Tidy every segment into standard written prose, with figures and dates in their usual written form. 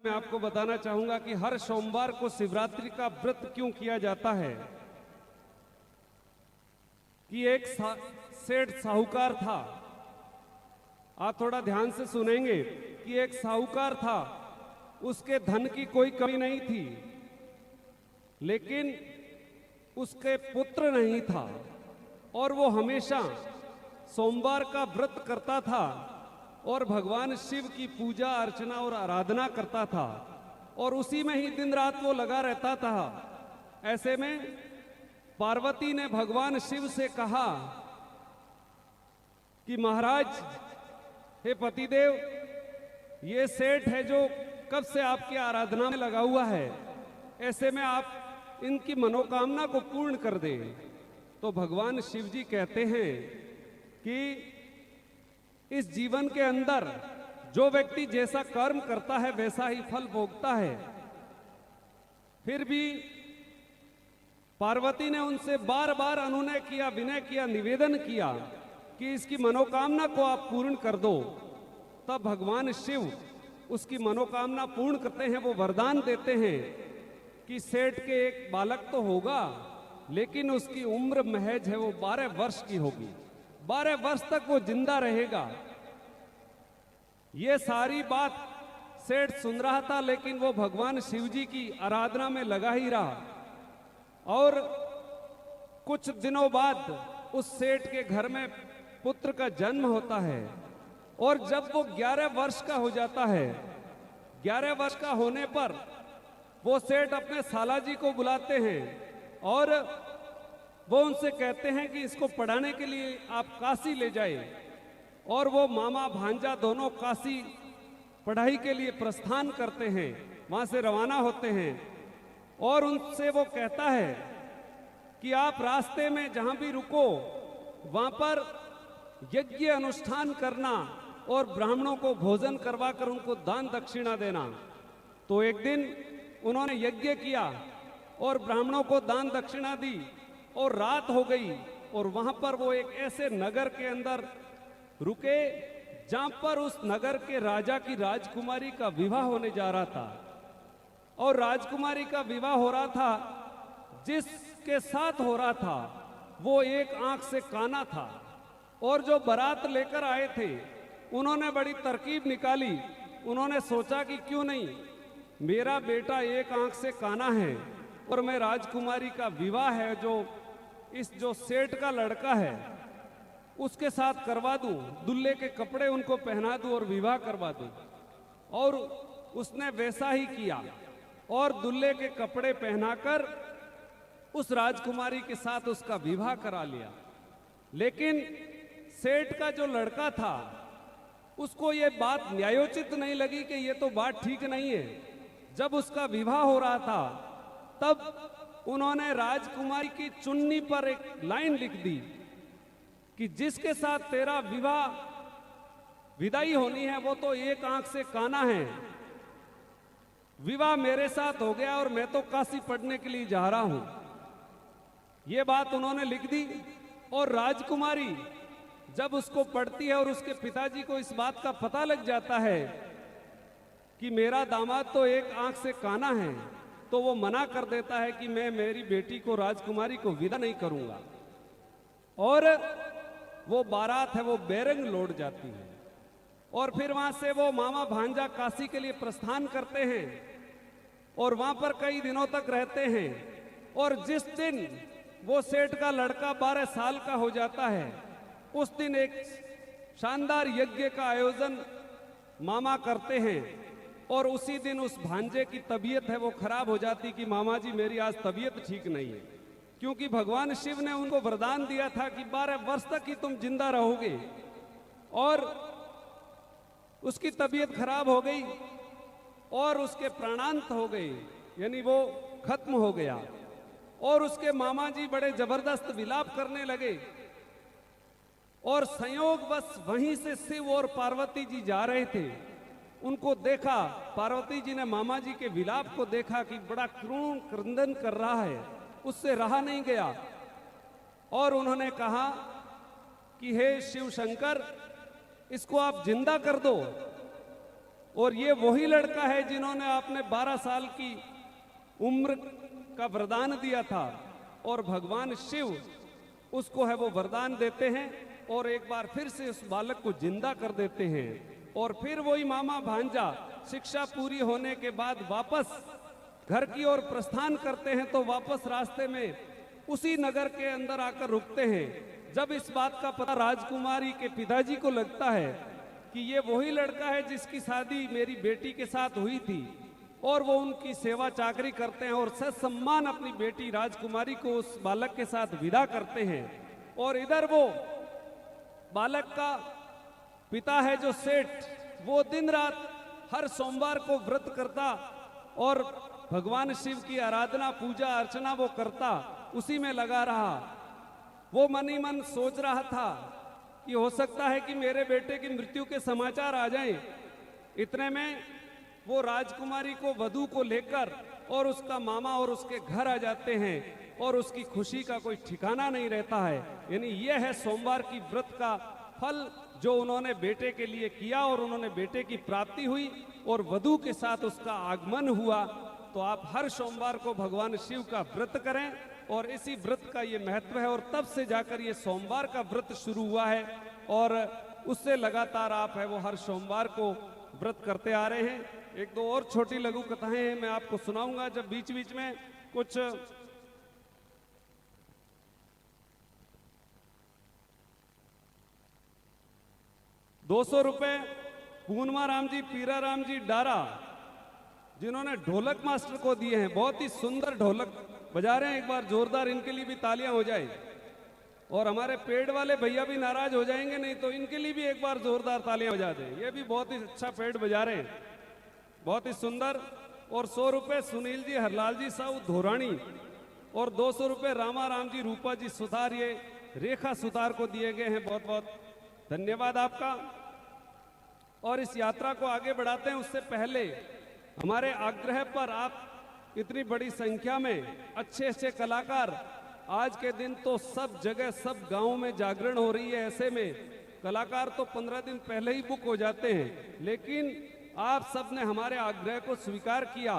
मैं आपको बताना चाहूंगा कि हर सोमवार को शिवरात्रि का व्रत क्यों किया जाता है। कि एक सेठ साहूकार था, आप थोड़ा ध्यान से सुनेंगे कि एक साहूकार था, उसके धन की कोई कमी नहीं थी, लेकिन उसके पुत्र नहीं था और वो हमेशा सोमवार का व्रत करता था और भगवान शिव की पूजा अर्चना और आराधना करता था और उसी में ही दिन रात वो लगा रहता था। ऐसे में पार्वती ने भगवान शिव से कहा कि महाराज, हे पतिदेव, ये सेठ है जो कब से आपकी आराधना में लगा हुआ है, ऐसे में आप इनकी मनोकामना को पूर्ण कर दे। तो भगवान शिव जी कहते हैं कि इस जीवन के अंदर जो व्यक्ति जैसा कर्म करता है वैसा ही फल भोगता है। फिर भी पार्वती ने उनसे बार बार अनुनय किया, विनय किया, निवेदन किया कि इसकी मनोकामना को आप पूर्ण कर दो। तब भगवान शिव उसकी मनोकामना पूर्ण करते हैं। वो वरदान देते हैं कि सेठ के एक बालक तो होगा, लेकिन उसकी उम्र महज है वो 12 वर्ष की होगी, 12 वर्ष तक वो जिंदा रहेगा। ये सारी बात सेठ सुन रहा था, लेकिन वो भगवान शिव जी की आराधना में लगा ही रहा। और कुछ दिनों बाद उस सेठ के घर में पुत्र का जन्म होता है और जब वो 11 वर्ष का हो जाता है, 11 वर्ष का होने पर वो सेठ अपने साला जी को बुलाते हैं और वो उनसे कहते हैं कि इसको पढ़ाने के लिए आप काशी ले जाए। और वो मामा भांजा दोनों काशी पढ़ाई के लिए प्रस्थान करते हैं, वहां से रवाना होते हैं। और उनसे वो कहता है कि आप रास्ते में जहां भी रुको वहां पर यज्ञ अनुष्ठान करना और ब्राह्मणों को भोजन करवाकर उनको दान दक्षिणा देना। तो एक दिन उन्होंने यज्ञ किया और ब्राह्मणों को दान दक्षिणा दी और रात हो गई और वहां पर वो एक ऐसे नगर के अंदर रुके जहां पर उस नगर के राजा की राजकुमारी का विवाह होने जा रहा था। और राजकुमारी का विवाह हो रहा था, जिसके साथ हो रहा था वो एक आंख से काना था। और जो बारात लेकर आए थे उन्होंने बड़ी तरकीब निकाली। उन्होंने सोचा कि क्यों नहीं, मेरा बेटा एक आंख से काना है और मैं राजकुमारी का विवाह है जो सेठ का लड़का है उसके साथ करवा दूं, दुल्हे के कपड़े उनको पहना दूं और विवाह करवा दूं। और उसने वैसा ही किया और दुल्हे के कपड़े पहनाकर उस राजकुमारी के साथ उसका विवाह करा लिया। लेकिन सेठ का जो लड़का था उसको ये बात न्यायोचित नहीं लगी कि ये तो बात ठीक नहीं है। जब उसका विवाह हो रहा था तब उन्होंने राजकुमारी की चुन्नी पर एक लाइन लिख दी कि जिसके साथ तेरा विवाह विदाई होनी है वो तो एक आंख से काना है। विवाह मेरे साथ हो गया और मैं तो काशी पढ़ने के लिए जा रहा हूं। ये बात उन्होंने लिख दी और राजकुमारी जब उसको पढ़ती है और उसके पिताजी को इस बात का पता लग जाता है कि मेरा दामाद तो एक आंख से काना है, तो वो मना कर देता है कि मैं मेरी बेटी को, राजकुमारी को विदा नहीं करूंगा। और वो बारात है वो बेरंग लौट जाती है। और फिर वहां से वो मामा भांजा काशी के लिए प्रस्थान करते हैं और वहां पर कई दिनों तक रहते हैं। और जिस दिन वो सेठ का लड़का 12 साल का हो जाता है, उस दिन एक शानदार यज्ञ का आयोजन मामा करते हैं। और उसी दिन उस भांजे की तबीयत है वो खराब हो जाती कि मामा जी मेरी आज तबीयत ठीक नहीं है, क्योंकि भगवान शिव ने उनको वरदान दिया था कि 12 वर्ष तक ही तुम जिंदा रहोगे। और उसकी तबीयत खराब हो गई और उसके प्राणांत हो गए, यानी वो खत्म हो गया। और उसके मामा जी बड़े जबरदस्त विलाप करने लगे। और संयोगवश वहीं से शिव और पार्वती जी जा रहे थे, उनको देखा। पार्वती जी ने मामा जी के विलाप को देखा कि बड़ा क्रूर क्रंदन कर रहा है, उससे रहा नहीं गया। और उन्होंने कहा कि हे शिव शंकर, इसको आप जिंदा कर दो। और ये वही लड़का है जिन्होंने आपने 12 साल की उम्र का वरदान दिया था, और भगवान शिव उसको है वो वरदान देते हैं और एक बार फिर से उस बालक को जिंदा कर देते हैं। और फिर वही मामा भांजा शिक्षा पूरी होने के बाद वापस घर की ओर प्रस्थान करते हैं, तो वापस रास्ते में उसी नगर के अंदर आकर रुकते हैं। जब इस बात का पता राजकुमारी के पिताजी को लगता है कि ये वही लड़का है जिसकी शादी मेरी बेटी के साथ हुई थी, और वो उनकी सेवा चाकरी करते हैं और ससम्मान अपनी बेटी राजकुमारी को उस बालक के साथ विदा करते हैं। और इधर वो बालक का पिता है जो सेठ, वो दिन रात हर सोमवार को व्रत करता और भगवान शिव की आराधना पूजा अर्चना वो करता, उसी में लगा रहा। वो मन ही मन सोच रहा था कि हो सकता है कि मेरे बेटे की मृत्यु के समाचार आ जाएं। इतने में वो राजकुमारी को वधू को लेकर और उसका मामा और उसके घर आ जाते हैं, और उसकी खुशी का कोई ठिकाना नहीं रहता है। यानी यह है सोमवार की व्रत का फल जो उन्होंने बेटे के लिए किया, और उन्होंने बेटे की प्राप्ति हुई और वधू के साथ उसका आगमन हुआ। तो आप हर सोमवार को भगवान शिव का व्रत करें, और इसी व्रत का ये महत्व है, और तब से जाकर ये सोमवार का व्रत शुरू हुआ है, और उससे लगातार आप है वो हर सोमवार को व्रत करते आ रहे हैं। एक दो और छोटी लघु कथाएं हैं, मैं आपको सुनाऊंगा जब बीच बीच में कुछ 200 रुपए पूनमा राम जी, पीरा राम जी डारा, जिन्होंने ढोलक मास्टर को दिए हैं। बहुत ही सुंदर ढोलक बजा रहे हैं, एक बार जोरदार इनके लिए भी तालियां हो जाए। और हमारे पेड़ वाले भैया भी नाराज हो जाएंगे, नहीं तो इनके लिए भी एक बार जोरदार तालियां बजा दें। ये भी बहुत ही अच्छा पेड़ बजा रहे हैं, बहुत ही सुंदर। और 100 रुपए सुनील जी, हरलाल जी साहू धोरानी, और 200 रुपए रामा राम जी, रूपा जी सुतार, ये रेखा सुतार को दिए गए हैं। बहुत बहुत धन्यवाद आपका। और इस यात्रा को आगे बढ़ाते हैं उससे पहले हमारे आग्रह पर आप इतनी बड़ी संख्या में अच्छे अच्छे कलाकार, आज के दिन तो सब जगह सब गांव में जागरण हो रही है, ऐसे में कलाकार तो 15 दिन पहले ही बुक हो जाते हैं, लेकिन आप सब ने हमारे आग्रह को स्वीकार किया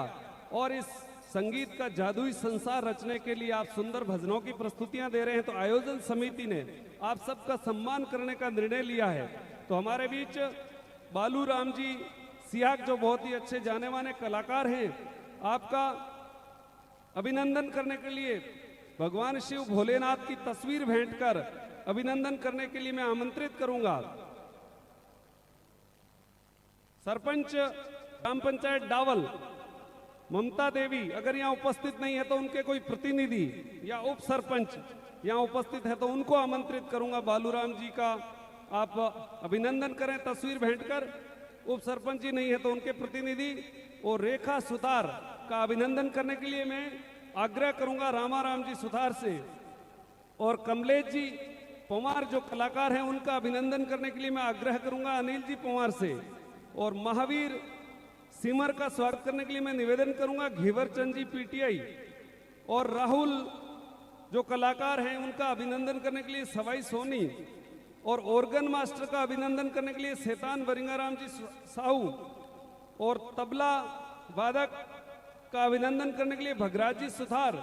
और इस संगीत का जादुई संसार रचने के लिए आप सुंदर भजनों की प्रस्तुतियां दे रहे हैं। तो आयोजन समिति ने आप सबका सम्मान करने का निर्णय लिया है। तो हमारे बीच बालू राम जी सियाक, जो बहुत ही अच्छे जाने माने कलाकार हैं, आपका अभिनंदन करने के लिए भगवान शिव भोलेनाथ की तस्वीर भेंट कर अभिनंदन करने के लिए मैं आमंत्रित करूंगा सरपंच ग्राम पंचायत डावल ममता देवी। अगर यहाँ उपस्थित नहीं है तो उनके कोई प्रतिनिधि या उप सरपंच यहाँ उपस्थित है तो उनको आमंत्रित करूंगा। बालूराम जी का आप अभिनंदन करें तस्वीर भेंट कर। उप सरपंच जी नहीं है तो उनके प्रतिनिधि। और रेखा सुतार का अभिनंदन करने के लिए मैं आग्रह करूंगा रामा राम जी सुतार से। और कमलेश जी पवार जो कलाकार हैं उनका अभिनंदन करने के लिए मैं आग्रह करूंगा अनिल जी पवार से। और महावीर सिमर का स्वागत करने के लिए मैं निवेदन करूंगा घेवर चंद जी पीटीआई। और राहुल जो कलाकार हैं उनका अभिनंदन करने के लिए सवाई सोनी। और ऑर्गन मास्टर का अभिनंदन करने के लिए शैतान वरिंगाराम जी साहू। और तबला वादक का अभिनंदन करने के लिए भगराज जी सुथार।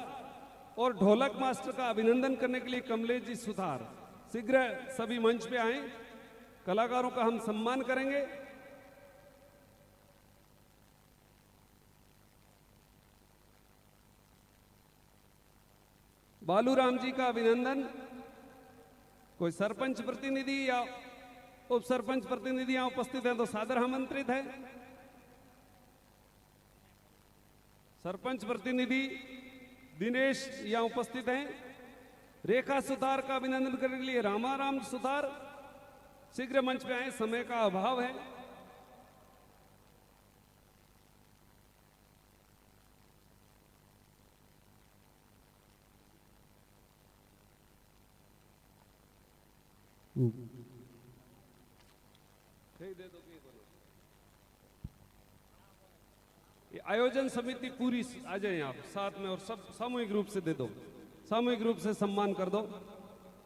और ढोलक मास्टर का अभिनंदन करने के लिए कमलेश जी सुथार। शीघ्र सभी मंच पे आए, कलाकारों का हम सम्मान करेंगे। बालूराम जी का अभिनंदन कोई सरपंच प्रतिनिधि या उप सरपंच प्रतिनिधि यहां उपस्थित है तो सादर आमंत्रित है। सरपंच प्रतिनिधि दिनेश यहां उपस्थित हैं। रेखा सुतार का अभिनंदन करने के लिए रामाराम सुतार शीघ्र मंच पे आए, समय का अभाव है। दे दो ये आयोजन समिति पूरी आ जाए आप साथ में और सब सामूहिक रूप से दे दो, सामूहिक रूप से सम्मान कर दो।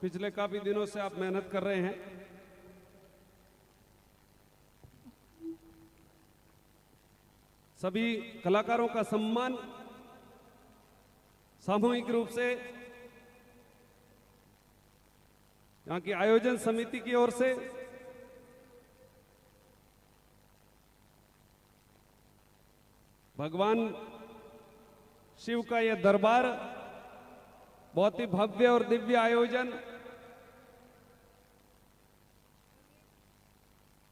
पिछले काफी दिनों से आप मेहनत कर रहे हैं। सभी कलाकारों का सम्मान सामूहिक रूप से यहाँ की आयोजन समिति की ओर से भगवान शिव का यह दरबार, बहुत ही भव्य और दिव्य आयोजन।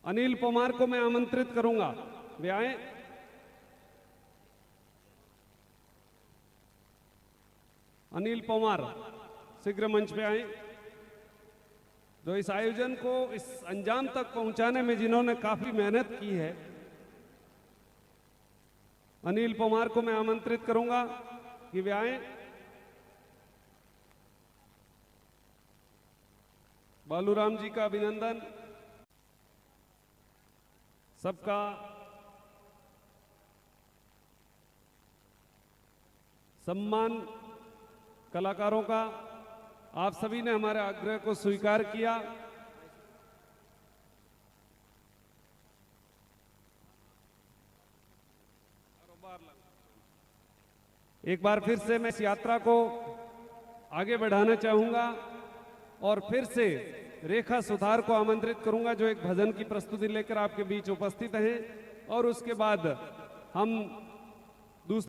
अनिल पवार को मैं आमंत्रित करूंगा, वे आए। अनिल पवार शीघ्र मंच पे आए, जो इस आयोजन को इस अंजाम तक पहुंचाने में जिन्होंने काफी मेहनत की है। अनिल पवार को मैं आमंत्रित करूंगा कि वे आए। बालूराम जी का अभिनंदन, सबका सम्मान, कलाकारों का, आप सभी ने हमारे आग्रह को स्वीकार किया। एक बार फिर से मैं इस यात्रा को आगे बढ़ाना चाहूंगा और फिर से रेखा सुथार को आमंत्रित करूंगा, जो एक भजन की प्रस्तुति लेकर आपके बीच उपस्थित हैं। और उसके बाद हम